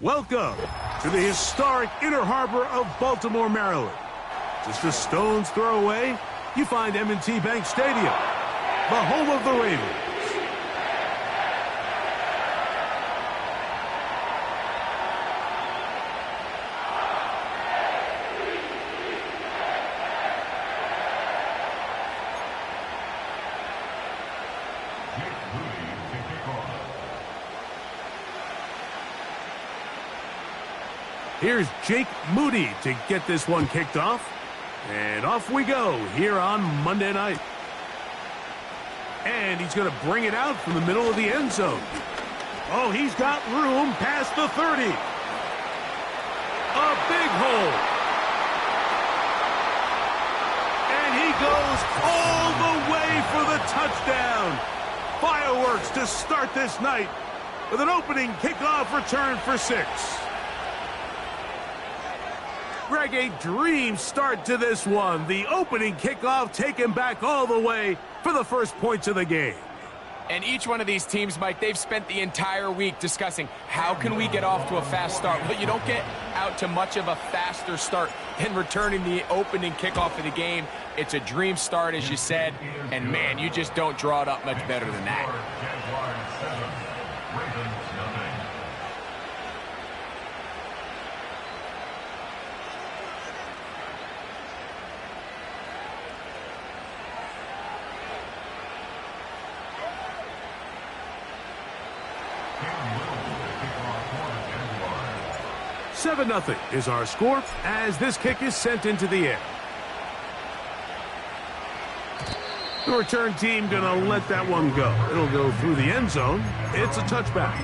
Welcome to the historic Inner Harbor of Baltimore, Maryland. Just a stone's throw away, you find M&T Bank Stadium, the home of the Ravens. Here's Jake Moody to get this one kicked off. And off we go here on Monday night. And he's going to bring it out from the middle of the end zone. Oh, he's got room past the 30. A big hole. And he goes all the way for the touchdown. Fireworks to start this night with an opening kickoff return for 6. Greg, a dream start to this one. The opening kickoff taken back all the way for the first points of the game. And each one of these teams, Mike, they've spent the entire week discussing how can we get off to a fast start. But you don't get out to much of a faster start than returning the opening kickoff of the game. It's a dream start, as you said. And, man, you just don't draw it up much better than that. 7-0 is our score as this kick is sent into the air. The return team gonna let that one go. It'll go through the end zone. It's a touchback.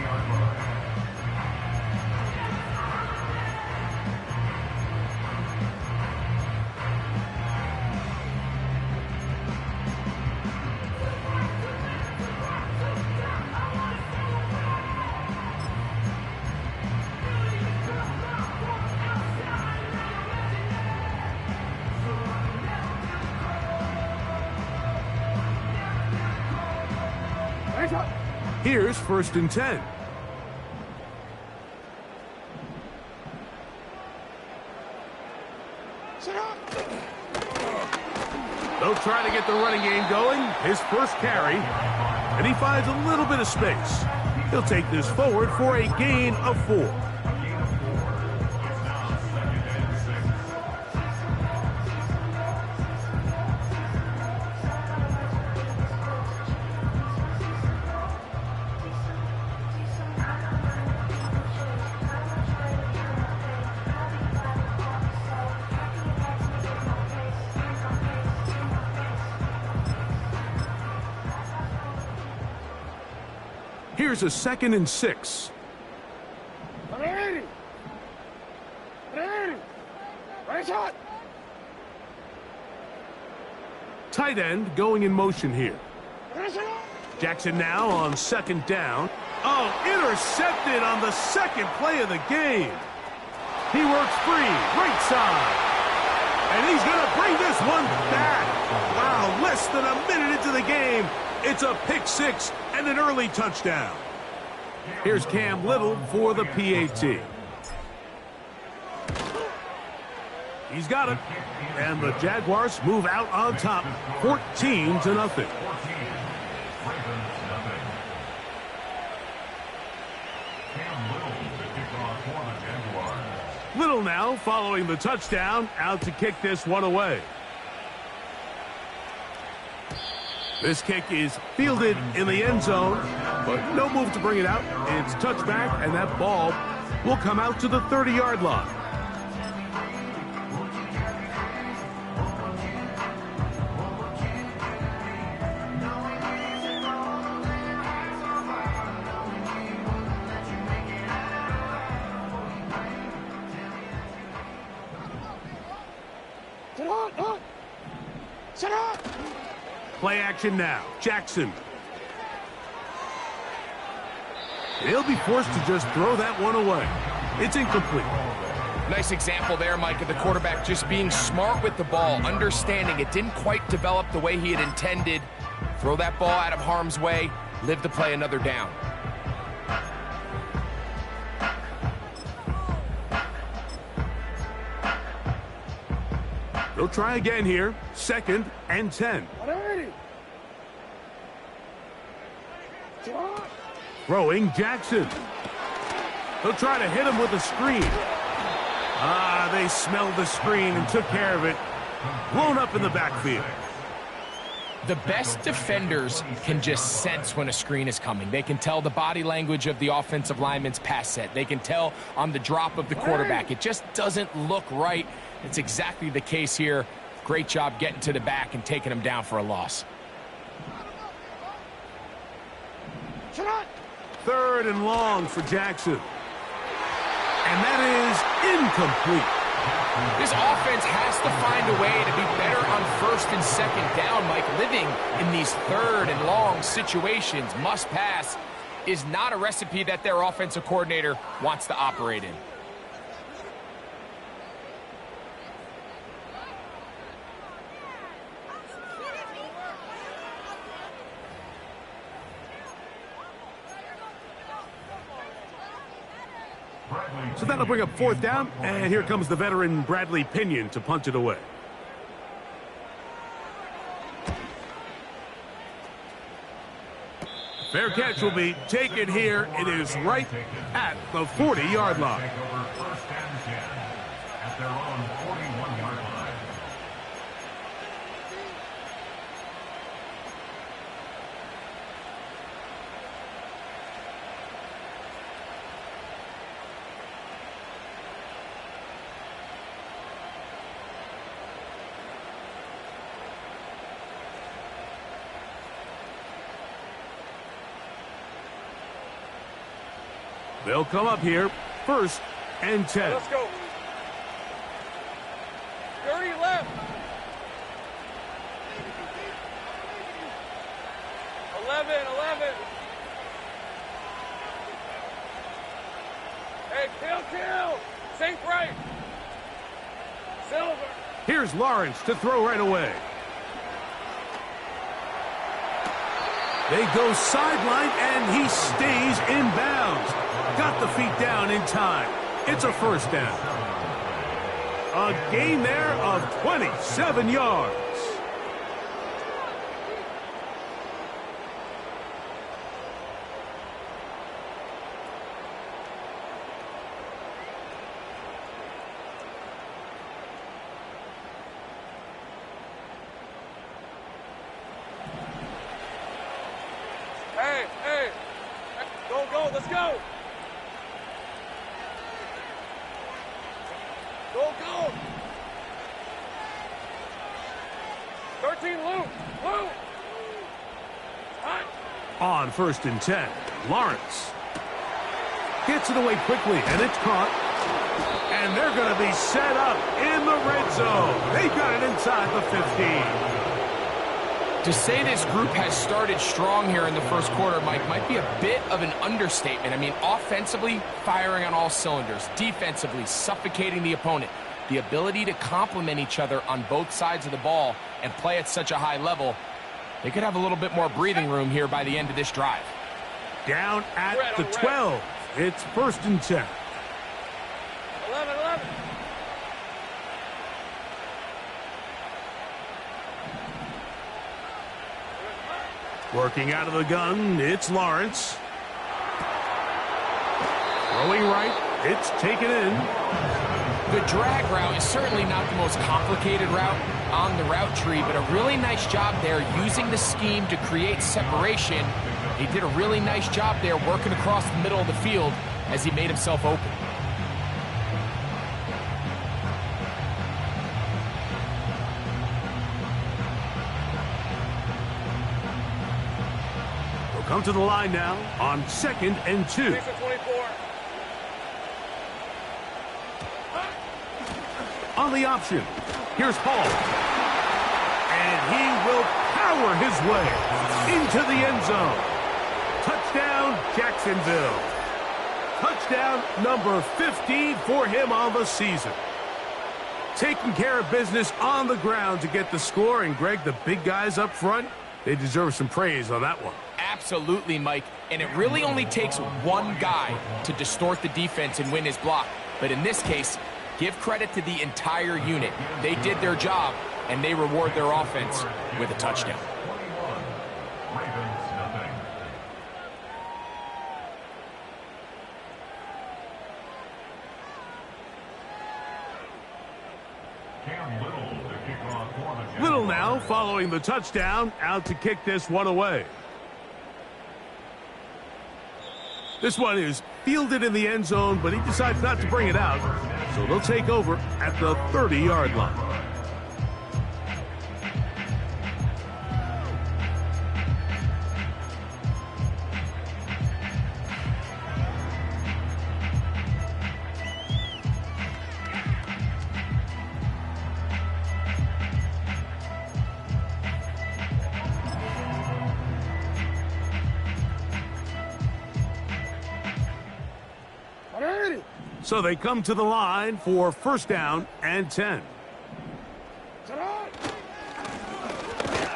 Here's 1st and 10. They'll try to get the running game going. His first carry. And he finds a little bit of space. He'll take this forward for a gain of 4. Here's a 2nd and 6. Tight end going in motion here. Jackson now on 2nd down. Oh, intercepted on the 2nd play of the game. He works free, right side. And he's going to bring this one back. Wow, less than a minute into the game. It's a pick 6 and an early touchdown. Here's Cam Little for the PAT. He's got it. And the Jaguars move out on top, 14-0. Little now following the touchdown, out to kick this one away. This kick is fielded in the end zone, but no move to bring it out. It's touchback, and that ball will come out to the 30-yard line. Play action now. Jackson. He'll be forced to just throw that one away. It's incomplete. Nice example there, Mike, of the quarterback just being smart with the ball, understanding it didn't quite develop the way he had intended. Throw that ball out of harm's way, live to play another down. They'll try again here. 2nd and 10. Throwing Jackson. They'll try to hit him with a screen. They smelled the screen and took care of it. Blown up in the backfield. The best defenders can just sense when a screen is coming. They can tell the body language of the offensive lineman's pass set. They can tell on the drop of the quarterback. It just doesn't look right. It's exactly the case here. Great job getting to the back and taking him down for a loss. 3rd and long for Jackson. And that is incomplete. This offense has to find a way to be better on 1st and 2nd down, Mike. Living in these 3rd and long situations, must pass, is not a recipe that their offensive coordinator wants to operate in. So that'll bring up 4th down, and here comes the veteran Bradley Pinion to punt it away. Fair catch will be taken here. It is right at the 40-yard line. At their own 41-yard line. They'll come up here. 1st and 10. Let's go. 30 left. 11. Hey, kill. Sink right. Silver. Here's Lawrence to throw right away. They go sideline, and he stays in bounds. Got the feet down in time. It's a 1st down. A gain there of 27 yards. Hey. Go, let's go. Go. 13, Luke. On 1st and 10, Lawrence gets it away quickly, and it's caught. And they're going to be set up in the red zone. They got it inside the 15. To say this group has started strong here in the 1st quarter, Mike, might be a bit of an understatement. I mean, offensively, firing on all cylinders. Defensively, suffocating the opponent. The ability to complement each other on both sides of the ball and play at such a high level, they could have a little bit more breathing room here by the end of this drive. Down at the 12. It's 1st and 10. 11. Working out of the gun, it's Lawrence. Throwing right, it's taken in. The drag route is certainly not the most complicated route on the route tree, but a really nice job there using the scheme to create separation. He did a really nice job there working across the middle of the field as he made himself open. They'll come to the line now on 2nd and 2. 24. On the option, here's Hall. And he will power his way into the end zone. Touchdown, Jacksonville. Touchdown number 15 for him on the season. Taking care of business on the ground to get the score. And, Greg, the big guys up front, they deserve some praise on that one. Absolutely, Mike. And it really only takes one guy to distort the defense and win his block. But in this case, give credit to the entire unit. They did their job, and they reward their offense with a touchdown. Little now following the touchdown, out to kick this one away. This one is fielded in the end zone, but he decides not to bring it out. So they'll take over at the 30-yard line. So they come to the line for first down and 10.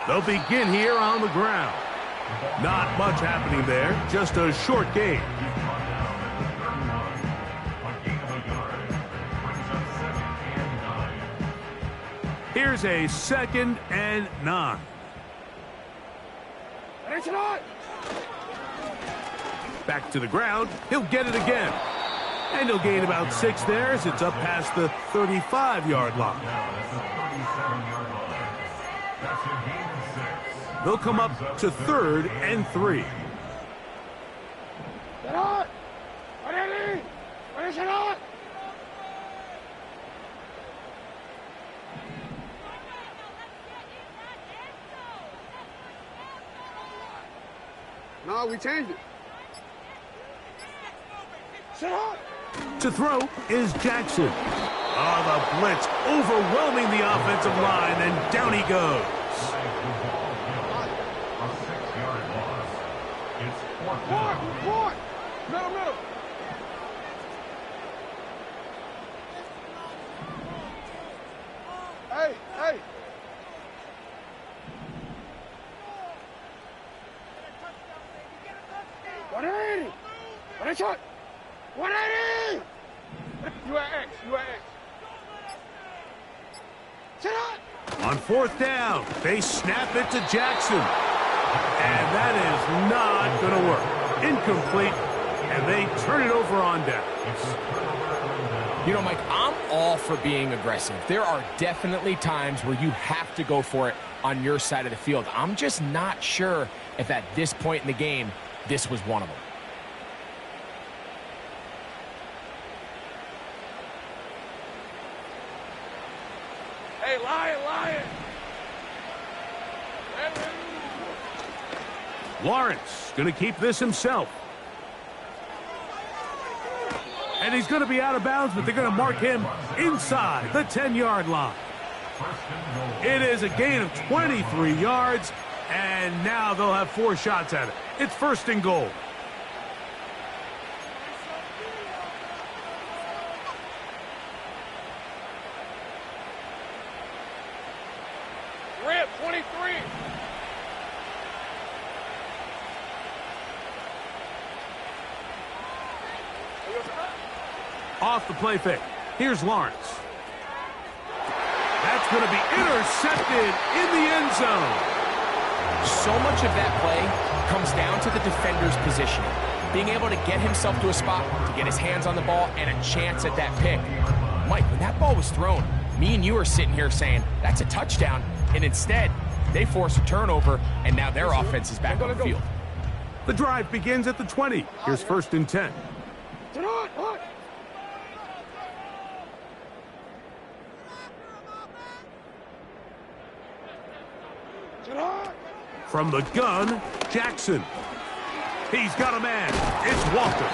They'll begin here on the ground. Not much happening there, just a short gain. Here's a 2nd and 9. Back to the ground. He'll get it again. And he'll gain about 6 there as it's up past the 35-yard line. They'll come up to 3rd and 3. No, we changed it. To throw is Jackson. Oh, the blitz overwhelming the offensive line, and down he goes. A 6-yard loss. It's 4th down. Middle. Hey. 180. 180. You at X. On 4th down, they snap it to Jackson. And that is not going to work. Incomplete, and they turn it over on down. You know, Mike, I'm all for being aggressive. There are definitely times where you have to go for it on your side of the field. I'm just not sure if at this point in the game, this was one of them. Hey, Lion. Lawrence going to keep this himself. And he's going to be out of bounds, but they're going to mark him inside the 10-yard line. It is a gain of 23 yards, and now they'll have 4 shots at it. It's 1st and goal. Rip, 23. Off the play fake. Here's Lawrence. That's going to be intercepted in the end zone. So much of that play comes down to the defender's positioning. Being able to get himself to a spot, to get his hands on the ball, and a chance at that pick. Mike, when that ball was thrown, me and you are sitting here saying, that's a touchdown. And instead, they force a turnover, and now their offense is back on the field. The drive begins at the 20. Here's 1st and 10. From the gun, Jackson. He's got a man. It's Walker.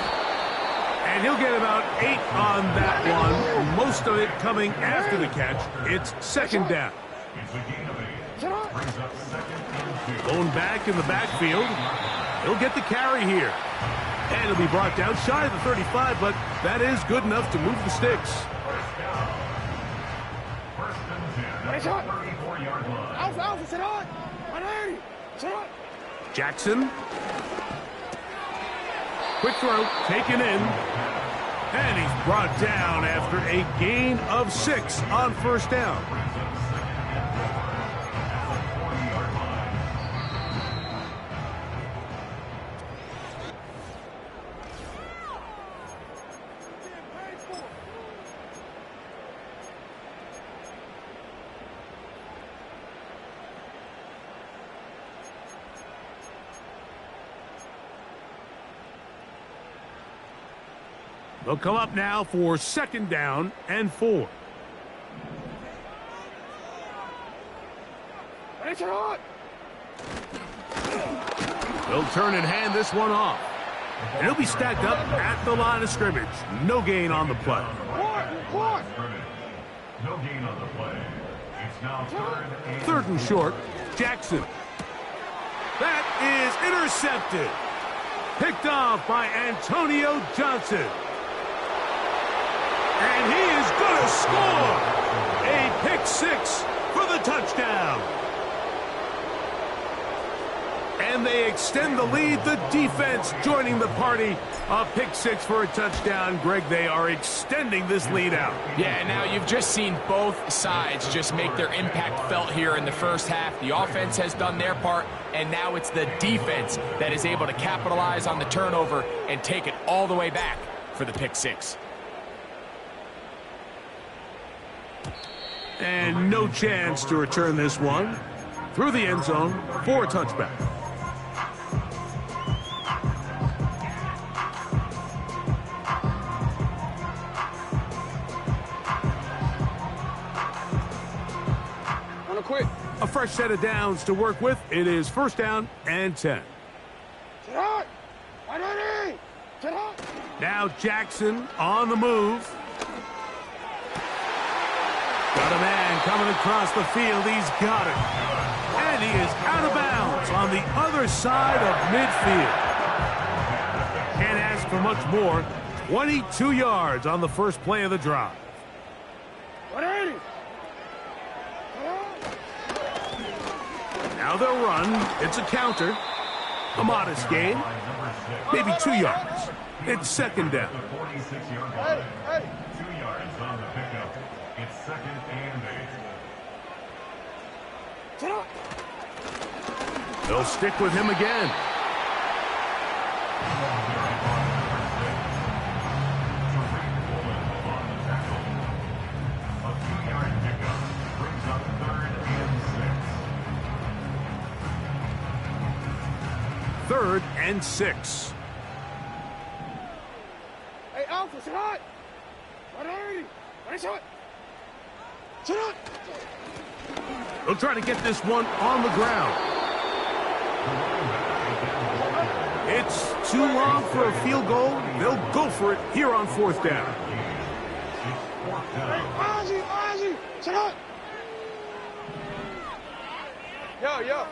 And he'll get about 8 on that one. Most of it coming after the catch. It's 2nd down. Going back in the backfield. He'll get the carry here. And it'll be brought down shy of the 35, but that is good enough to move the sticks. Jackson. Quick throw, taken in. And he's brought down after a gain of 6 on first down. They'll come up now for 2nd down and 4. They'll turn and hand this one off. And he'll be stacked up at the line of scrimmage. No gain on the play. No gain on the play. It's now 3rd and short. Jackson. That is intercepted. Picked off by Antonio Johnson. And he is going to score a pick 6 for the touchdown. And they extend the lead. The defense joining the party. A pick 6 for a touchdown. Greg, they are extending this lead out. Yeah, now you've just seen both sides just make their impact felt here in the first half. The offense has done their part, and now it's the defense that is able to capitalize on the turnover and take it all the way back for the pick 6. And no chance to return this one through the end zone for a touchback. A fresh set of downs to work with. It is 1st down and 10. Now Jackson on the move. Got a man coming across the field. He's got it. And he is out of bounds on the other side of midfield. Can't ask for much more. 22 yards on the first play of the drive. Now they'll run. It's a counter. A modest gain. Maybe 2 yards. It's 2nd down. 46-yard line. 2 yards on the pickup. It's 2nd and 8. They'll stick with him again. A 2-yard pickup brings up 3rd and 6. 3rd and 6. Hey, Alpha, sit hot. They'll try to get this one on the ground. It's too long for a field goal. They'll go for it here on 4th down. Hey, Ozzy, sit hot. Yo.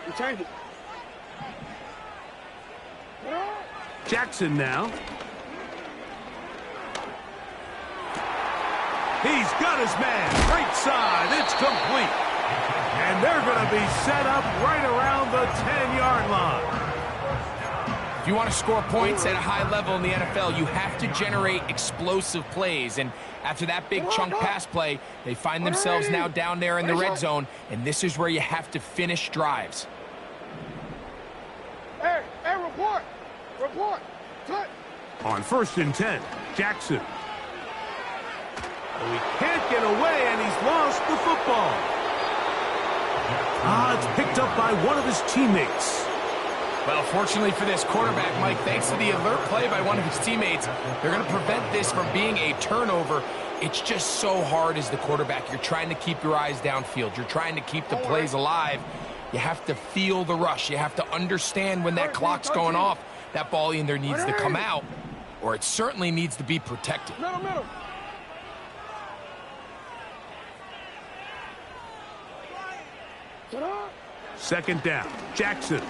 You change it. Jackson now. He's got his man. Right side. It's complete. And they're going to be set up right around the 10-yard line. If you want to score points at a high level in the NFL, you have to generate explosive plays. And after that big chunk pass play, they find themselves now down there in the red zone. And this is where you have to finish drives. Hey, report. Cut. On 1st and 10, Jackson. He can't get away, and he's lost the football. It's picked up by one of his teammates. Well, fortunately for this quarterback, Mike, thanks to the alert play by one of his teammates, they're going to prevent this from being a turnover. It's just so hard as the quarterback. You're trying to keep your eyes downfield. You're trying to keep the plays alive. You have to feel the rush. You have to understand when that clock's going off. That ball either needs to come out, or it certainly needs to be protected. Middle. 2nd down, Jackson.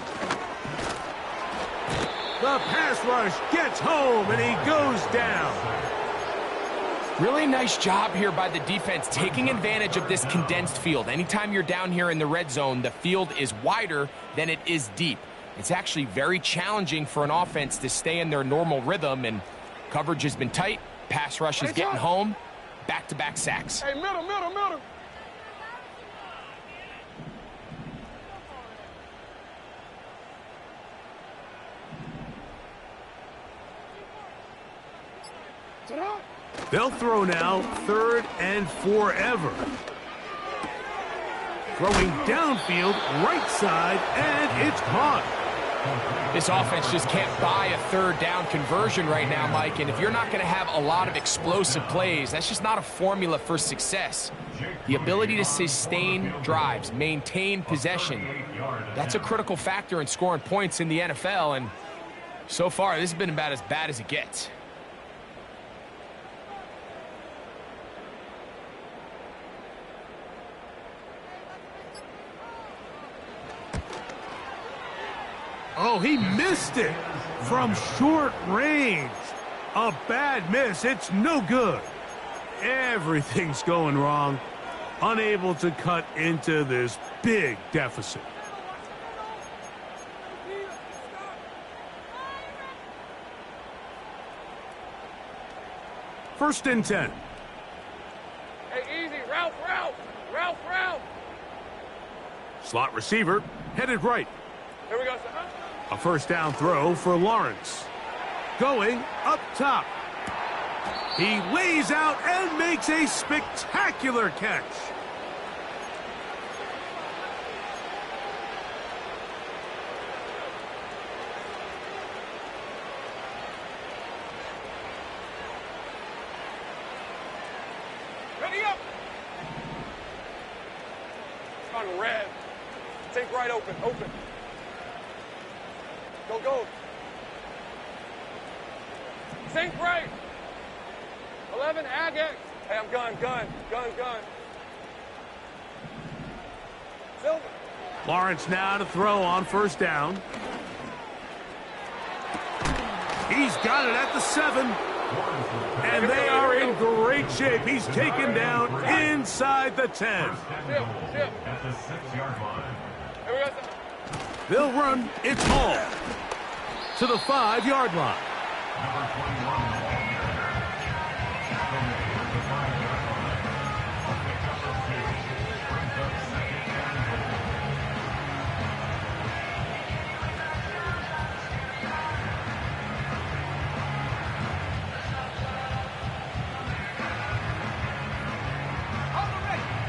The pass rush gets home, and he goes down. Really nice job here by the defense, taking advantage of this condensed field. Anytime you're down here in the red zone, the field is wider than it is deep. It's actually very challenging for an offense to stay in their normal rhythm, and coverage has been tight. Pass rush is getting home. Back-to-back sacks. Hey, middle. They'll throw now, 3rd and forever. Throwing downfield, right side, and it's caught. This offense just can't buy a 3rd down conversion right now, Mike, and if you're not going to have a lot of explosive plays, that's just not a formula for success. The ability to sustain drives, maintain possession, that's a critical factor in scoring points in the NFL, and so far this has been about as bad as it gets. Oh, he missed it from short range. A bad miss. It's no good. Everything's going wrong. Unable to cut into this big deficit. First and 10. Hey, easy. Route. Slot receiver headed right. Here we go, sir. A first down throw for Lawrence. Going up top. He lays out and makes a spectacular catch. Ready up. It's on red. Take right open. Go. Think right. 11, Agate. Hey, I'm gun. Silver. Lawrence now to throw on first down. He's got it at the 7. And they are in great shape. He's taken down inside the 10. Ship. At the 6-yard line. Here we go, sir. They'll run. It's Hall to the 5-yard line. Number 21, the 5-yard line. A pickup of 2. Brings up 2nd and goal.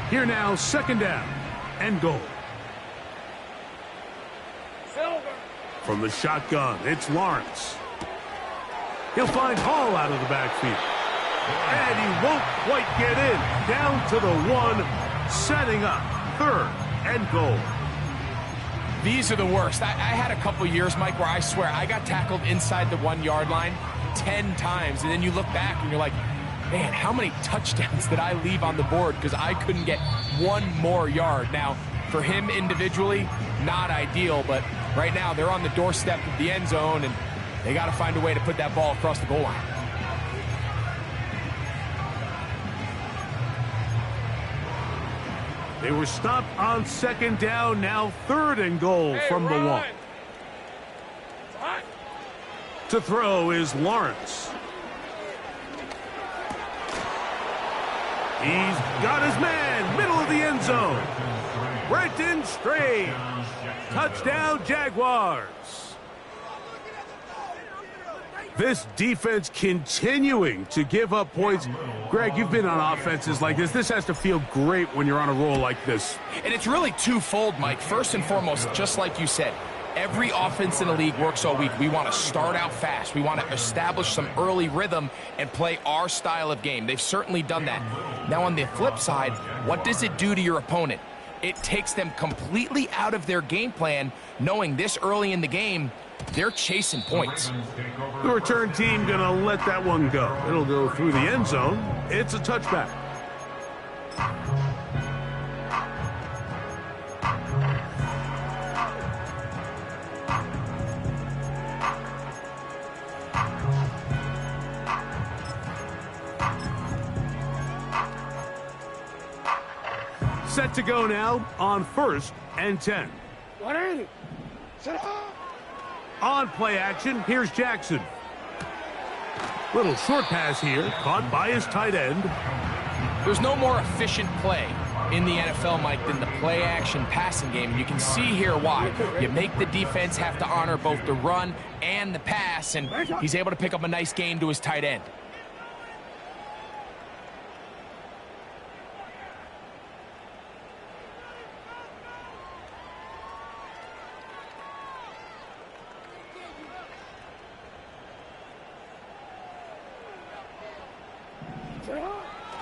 Here now, 2nd down and goal. From the shotgun, it's Lawrence. He'll find Hall out of the backfield. And he won't quite get in. Down to the 1, setting up 3rd and goal. These are the worst. I had a couple years, Mike, where I swear I got tackled inside the 1-yard line 10 times. And then you look back and you're like, man, how many touchdowns did I leave on the board because I couldn't get one more yard? Now, for him individually, not ideal, but right now they're on the doorstep of the end zone, and they got to find a way to put that ball across the goal line. They were stopped on 2nd down, now 3rd and goal from the 1. To throw is Lawrence. He's got his man, middle of the end zone. Brenton Strange. Touchdown, Jaguars. This defense continuing to give up points. Greg, you've been on offenses like this. This has to feel great when you're on a roll like this. And it's really twofold, Mike. First and foremost, just like you said, every offense in the league works all week. We want to start out fast. We want to establish some early rhythm and play our style of game. They've certainly done that. Now, on the flip side, what does it do to your opponent? It takes them completely out of their game plan, knowing this early in the game, they're chasing points. The return team going to let that one go. It'll go through the end zone. It's a touchback. Set to go now on 1st and 10. 180. Set up. On play action, here's Jackson. Little short pass here, caught by his tight end. There's no more efficient play in the NFL, Mike, than the play-action passing game. And you can see here why. You make the defense have to honor both the run and the pass, and he's able to pick up a nice gain to his tight end.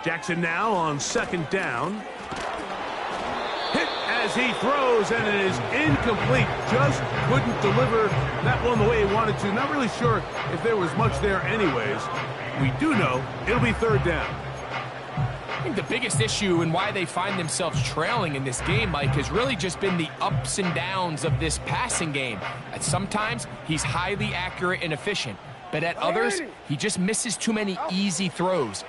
Jackson now on 2nd down. Hit as he throws, and it is incomplete. Just couldn't deliver that one the way he wanted to. Not really sure if there was much there anyways. We do know it'll be 3rd down. I think the biggest issue and why they find themselves trailing in this game, Mike, has really just been the ups and downs of this passing game. At sometimes, he's highly accurate and efficient, but at others, he just misses too many easy throws.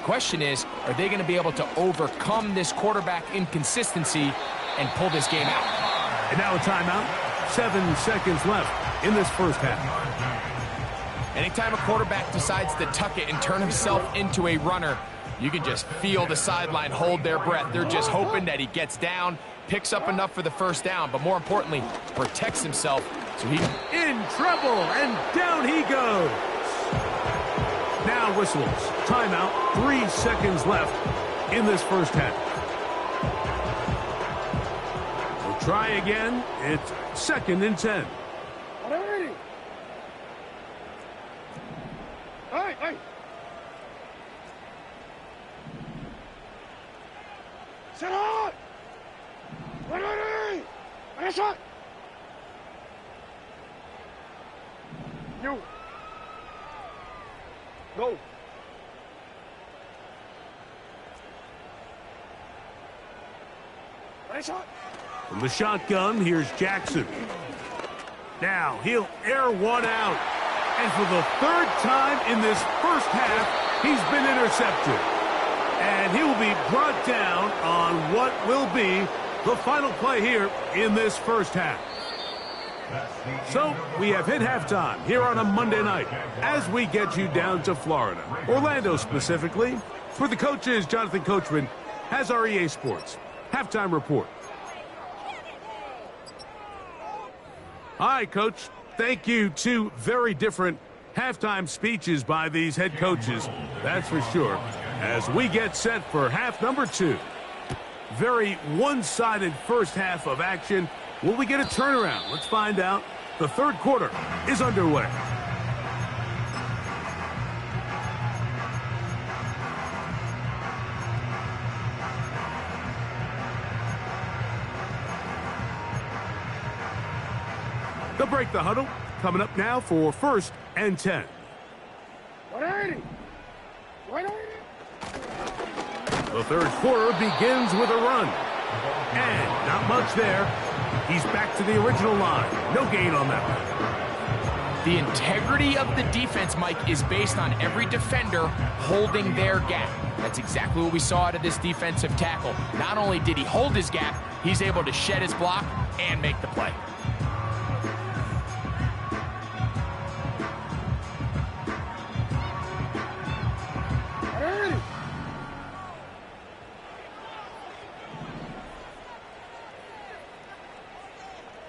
Question is, are they going to be able to overcome this quarterback inconsistency and pull this game out? And now a timeout. 7 seconds left in this first half. Anytime a quarterback decides to tuck it and turn himself into a runner, you can just feel the sideline hold their breath. They're just hoping that he gets down, picks up enough for the 1st down, but more importantly, protects himself so he in trouble, and down he goes. Now whistles. Timeout. 3 seconds left in this first half. We'll try again. It's 2nd and 10. 180. Hey. Set up. 180. Nice shot. You. Go. Nice shot. From the shotgun, here's Jackson. Now he'll air one out. And for the 3rd time in this first half, he's been intercepted. And he will be brought down on what will be the final play here in this first half. So we have hit halftime here on a Monday night as we get you down to Florida, Orlando specifically. For the coaches, Jonathan Coachman has our EA Sports halftime report. Hi, Coach. Thank you. 2 very different halftime speeches by these head coaches, that's for sure, as we get set for half number 2. Very one-sided first half of action. Will we get a turnaround? Let's find out. The 3rd quarter is underway. They'll break the huddle. Coming up now for 1st and 10. 180. 180. The 3rd quarter begins with a run. And not much there. He's back to the original line. No gain on that one. The integrity of the defense, Mike, is based on every defender holding their gap. That's exactly what we saw out of this defensive tackle. Not only did he hold his gap, he's able to shed his block and make the play.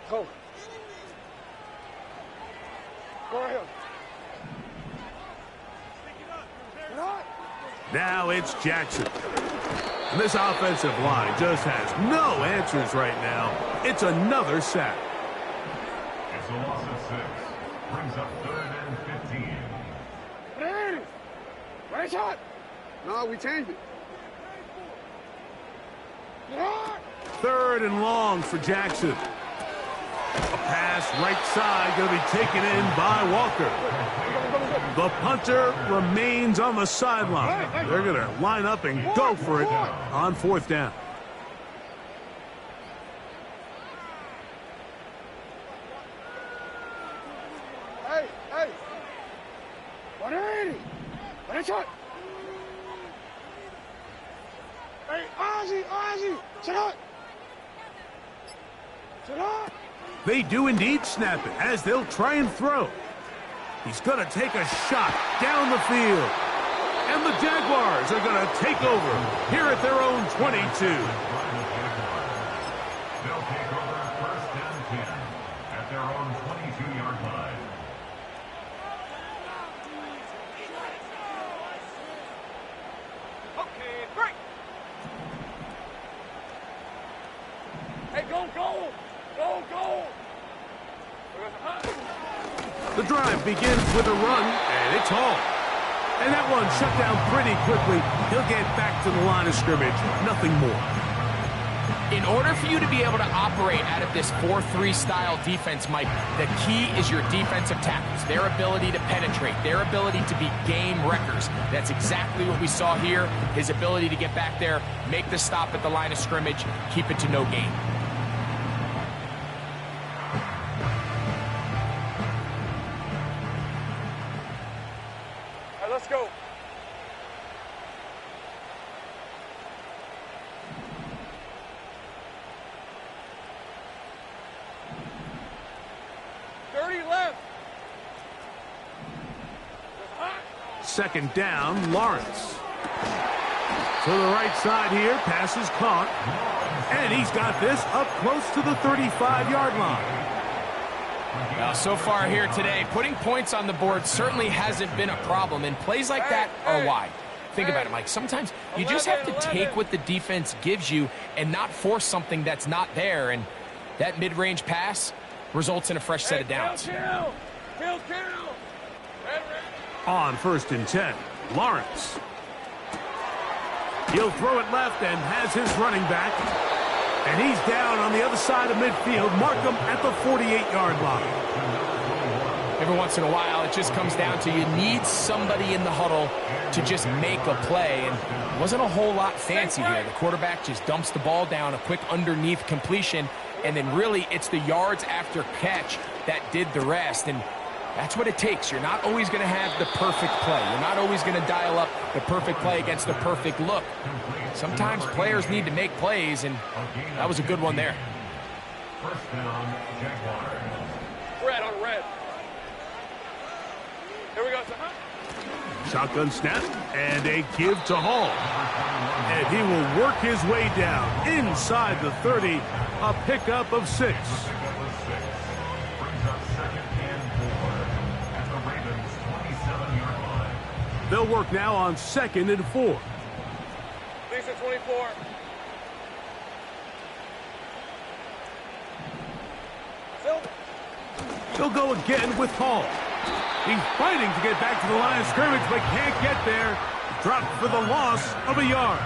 Go. Go ahead. Now it's Jackson. And this offensive line just has no answers right now. It's another sack. It's a loss of 6. Brings up 3rd and 15. Hey! Right shot. No, we changed it. 3rd and long for Jackson. A pass right side going to be taken in by Walker. The punter remains on the sideline. They're going to line up and go for it on 4th down. Hey, hey. ready. Ready, shot. Hey, Ozzy, shut up. Shut up. They do indeed snap it as they'll try and throw. He's going to take a shot down the field. And the Jaguars are going to take over here at their own 22. They'll take over first and 10 at their own 22-yard line. Okay, break. Hey, go. The drive begins with a run, and it's all. And that one shut down pretty quickly. He'll get back to the line of scrimmage. Nothing more. In order for you to be able to operate out of this 4-3 style defense, Mike, the key is your defensive tackles, their ability to penetrate, their ability to be game wreckers. That's exactly what we saw here. His ability to get back there, make the stop at the line of scrimmage, keep it to no gain. All right, let's go. Second down, Lawrence. To the right side here, pass is caught. And he's got this up close to the 35-yard line. Now, so far here today, putting points on the board certainly hasn't been a problem, and plays like that are why. Think about it, Mike. Sometimes you just have to take what the defense gives you and not force something that's not there, and that mid-range pass results in a fresh set of downs. Kill. On 1st and 10, Lawrence. He'll throw it left and has his running back. And he's down on the other side of midfield. Mark him at the 48-yard line. Every once in a while, it just comes down to you need somebody in the huddle to just make a play. And it wasn't a whole lot fancy here. The quarterback just dumps the ball down, a quick underneath completion, and then really it's the yards after catch that did the rest. And that's what it takes. You're not always going to have the perfect play. You're not always going to dial up the perfect play against the perfect look. Sometimes players need to make plays, and that was a good one there. First down, Jaguars. Red on red. Here we go. Shotgun snap and a give to Hall. And he will work his way down inside the 30, a pickup of 6. They'll work now on 2nd and 4. Lisa 24. They'll go again with Hall. He's fighting to get back to the line of scrimmage, but can't get there. Dropped for the loss of a yard.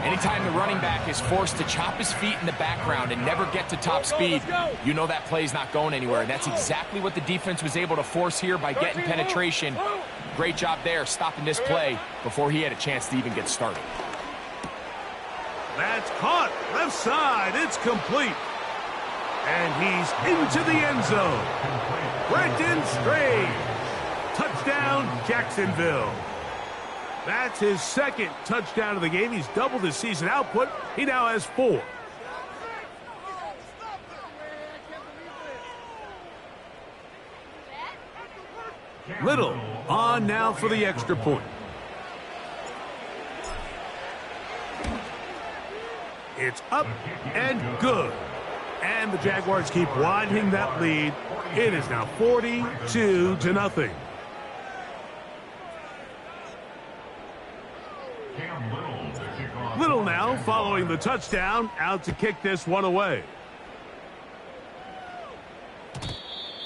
Anytime the running back is forced to chop his feet in the background and never get to top speed, you know that play's not going anywhere. And that's exactly what the defense was able to force here by getting penetration. Great job there, stopping this play before he had a chance to even get started. That's caught. Left side. It's complete. And he's into the end zone. Brenton Strange. Touchdown, Jacksonville. That's his 2nd touchdown of the game. He's doubled his season output. He now has 4. Little on now for the extra point. It's up and good. And the Jaguars keep widening that lead. It is now 42-0. Little now following the touchdown, out to kick this one away.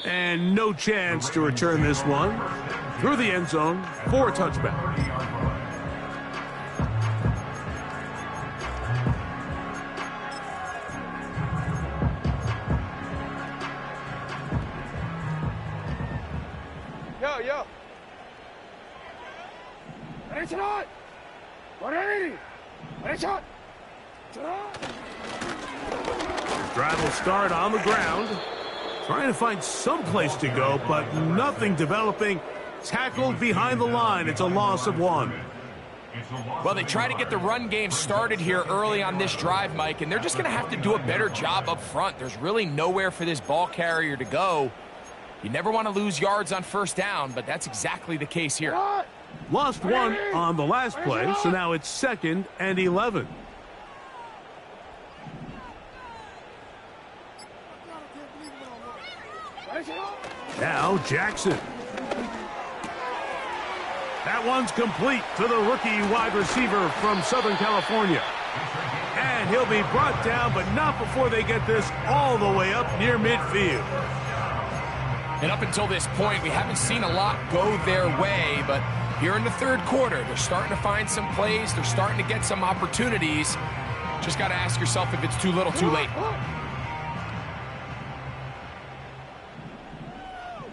And no chance to return this one through the end zone for a touchback. Yo. Ready, shot. Ready. Ready, shot. Drive will start on the ground. Trying to find some place to go, but nothing developing. Tackled behind the line. It's a loss of 1. Well, they try to get the run game started here early on this drive, Mike, and they're just going to have to do a better job up front. There's really nowhere for this ball carrier to go. You never want to lose yards on first down, but that's exactly the case here. Lost 1 on the last play, so now it's 2nd and 11. Now Jackson. That one's complete to the rookie wide receiver from Southern California. And he'll be brought down, but not before they get this all the way up near midfield. And up until this point, we haven't seen a lot go their way, but here in the third quarter, they're starting to find some plays. They're starting to get some opportunities. Just got to ask yourself if it's too little, too late.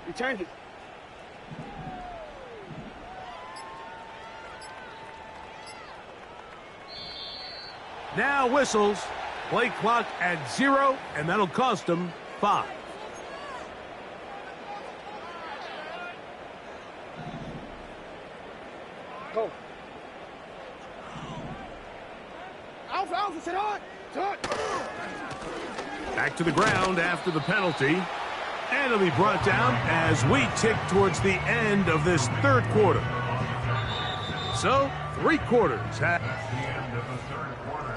You changed it. Now whistles. Play clock at 0, and that'll cost them 5. Go. Alpha, sit on. Back to the ground after the penalty. And it'll be brought down as we tick towards the end of this third quarter. So, 3 quarters. That's the end of the third quarter.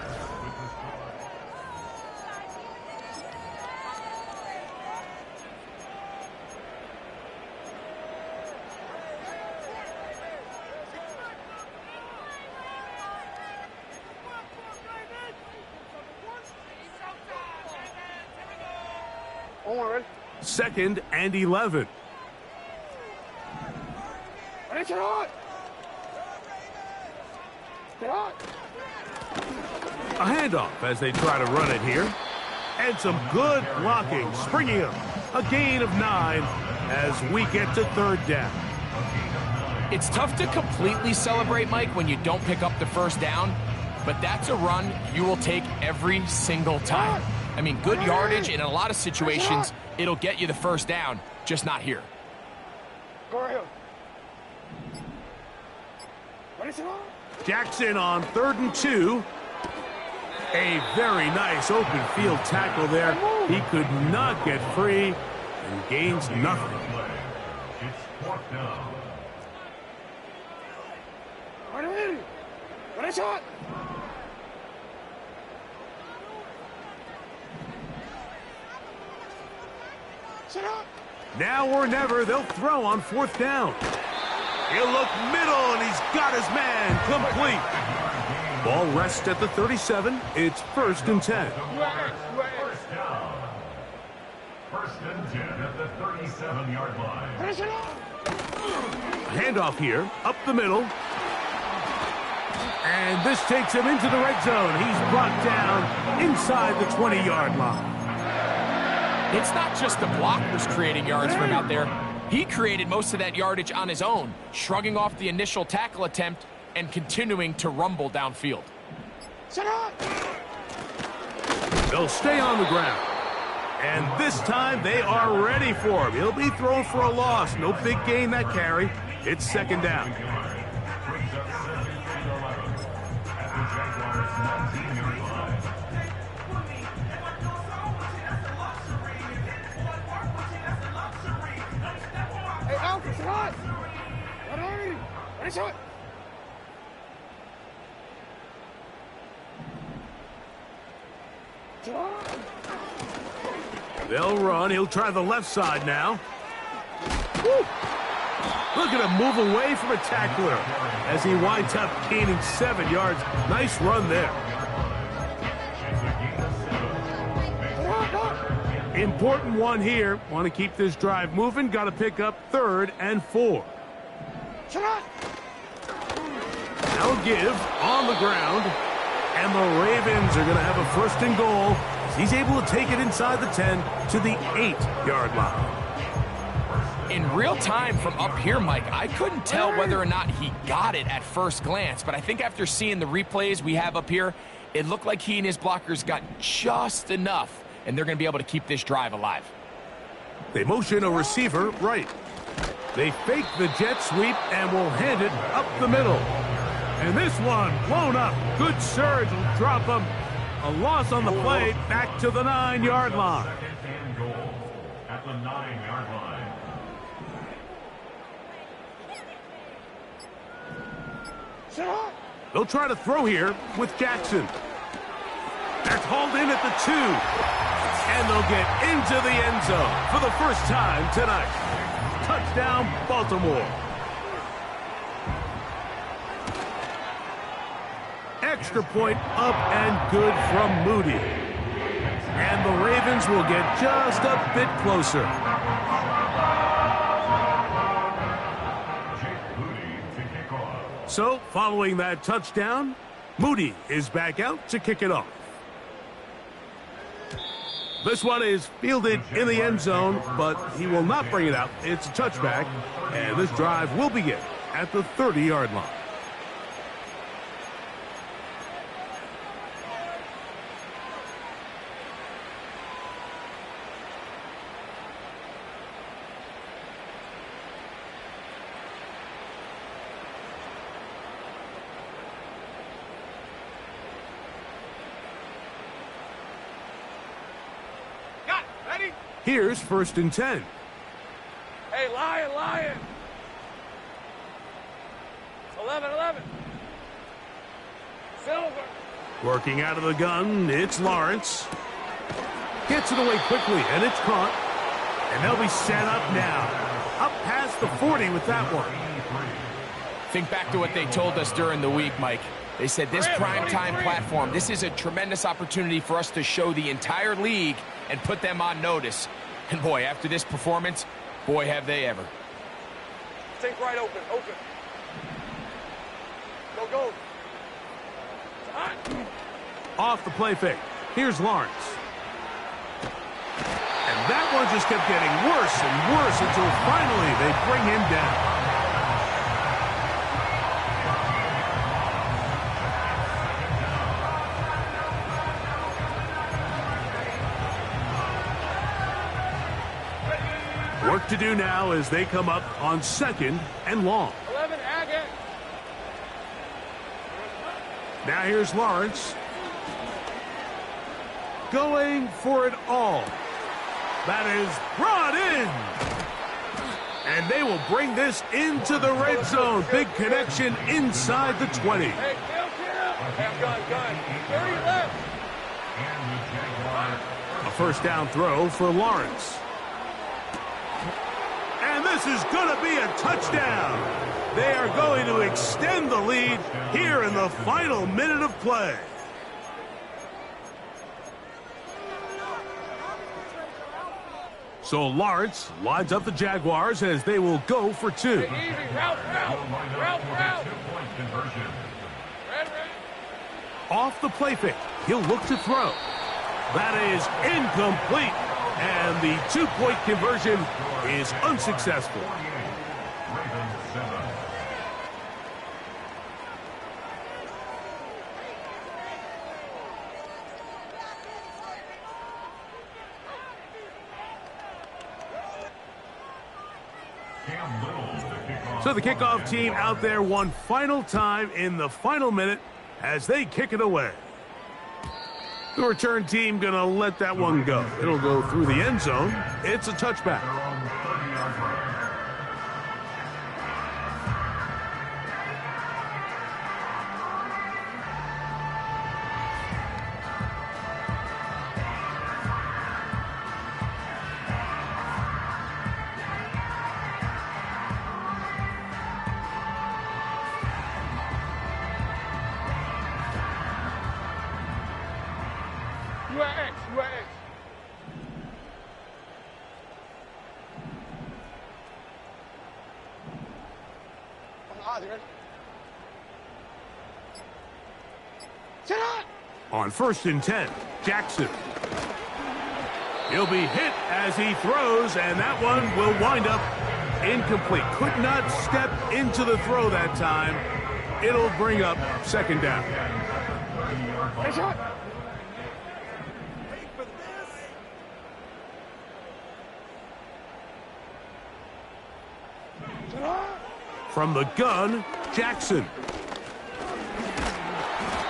Ready? 2nd and 11. Ready, sit on. A handoff as they try to run it here. And some good blocking, springing up. A gain of 9 as we get to 3rd down. It's tough to completely celebrate, Mike, when you don't pick up the first down, but that's a run you will take every single time. I mean, good yardage, and in a lot of situations, it'll get you the first down, just not here. Go right here. Ready, sit on. Jackson on 3rd and 2. A very nice open field tackle there. He could not get free and gains nothing. It's 4th down. Ready, shot. Sit on. Now or never, they'll throw on 4th down. He'll look middle, and he's got his man complete. Ball rests at the 37. It's 1st and 10. First down. 1st and 10 at the 37-yard line. Ready, sit on. Handoff here, up the middle. And this takes him into the red zone. He's brought down inside the 20-yard line. It's not just the blockers creating yards from out there. He created most of that yardage on his own, shrugging off the initial tackle attempt and continuing to rumble downfield. Sit on. They'll stay on the ground. And this time they are ready for him. He'll be thrown for a loss. No big gain that carry. It's 2nd down. Brings up 2nd and 11 at the Jaguars' 19-yard line. Hey, Alpha, sit on. Ready, shot. They'll run. He'll try the left side now. Woo. Look at him move away from a tackler as he winds up gaining 7 yards. Nice run there. Important one here. Want to keep this drive moving. Got to pick up 3rd and 4. Now a give on the ground. And the Ravens are going to have a 1st and goal. He's able to take it inside the 10 to the 8-yard line. In real time from up here, Mike, I couldn't tell whether or not he got it at first glance, but I think after seeing the replays we have up here, it looked like he and his blockers got just enough, and they're going to be able to keep this drive alive. They motion a receiver right. They fake the jet sweep and will hand it up the middle. And this one blown up. Good surge will drop him. A loss on the play, back to the 9-yard line. Second and goal at the 9-yard line. They'll try to throw here with Jackson. That's hauled in at the 2. And they'll get into the end zone for the first time tonight. Touchdown, Baltimore. Extra point up and good from Moody. And the Ravens will get just a bit closer. So, following that touchdown, Moody is back out to kick it off. This one is fielded in the end zone, but he will not bring it out. It's a touchback, and this drive will begin at the 30-yard line. Here's 1st and 10. Hey, Lion. 11. Silver. Working out of the gun, it's Lawrence. Gets it away quickly, and it's caught. And they'll be set up now. Up past the 40 with that one. Think back to what they told us during the week, Mike. They said this primetime platform, this is a tremendous opportunity for us to show the entire league and put them on notice. And boy, after this performance, boy, have they ever. Think right, open. Go. Off the play fake. Here's Lawrence. And that one just kept getting worse and worse until finally they bring him down. Work to do now as they come up on 2nd and long. 11, Agate. Now here's Lawrence. Going for it all. That is brought in. And they will bring this into the red zone. Big connection inside the 20. Hey, kill. Gun. 30 left. A 1st down throw for Lawrence. And this is going to be a touchdown. They are going to extend the lead here in the final minute of play. So Lawrence lines up the Jaguars as they will go for 2. Hey, easy. Route. Red. Off the play fake, he'll look to throw. That is incomplete. And the 2-point conversion is unsuccessful. So the kickoff team out there one final time in the final minute as they kick it away. The return team going to let that one go. It'll go through the end zone. It's a touchback. You are X. On 1st and 10, Jackson. He'll be hit as he throws, and that one will wind up incomplete. Could not step into the throw that time. It'll bring up 2nd down. From the gun, Jackson.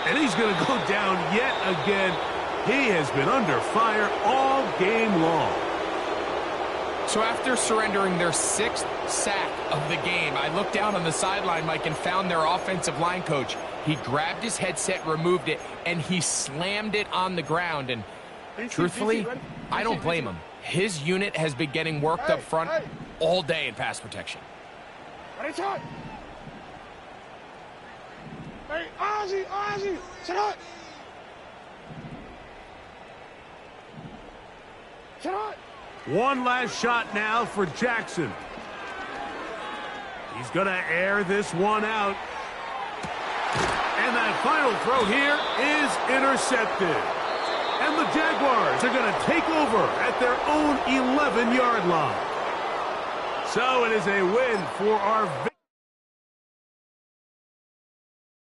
And he's going to go down yet again. He has been under fire all game long. So after surrendering their 6th sack of the game, I looked down on the sideline, Mike, and found their offensive line coach. He grabbed his headset, removed it, and he slammed it on the ground. And truthfully, I don't blame him. His unit has been getting worked up front all day in pass protection. Ready, shot. Hey, Ozzy, shot. Shot. One last shot now for Jackson. He's going to air this one out. And that final throw here is intercepted. And the Jaguars are going to take over at their own 11-yard line. So it is a win for our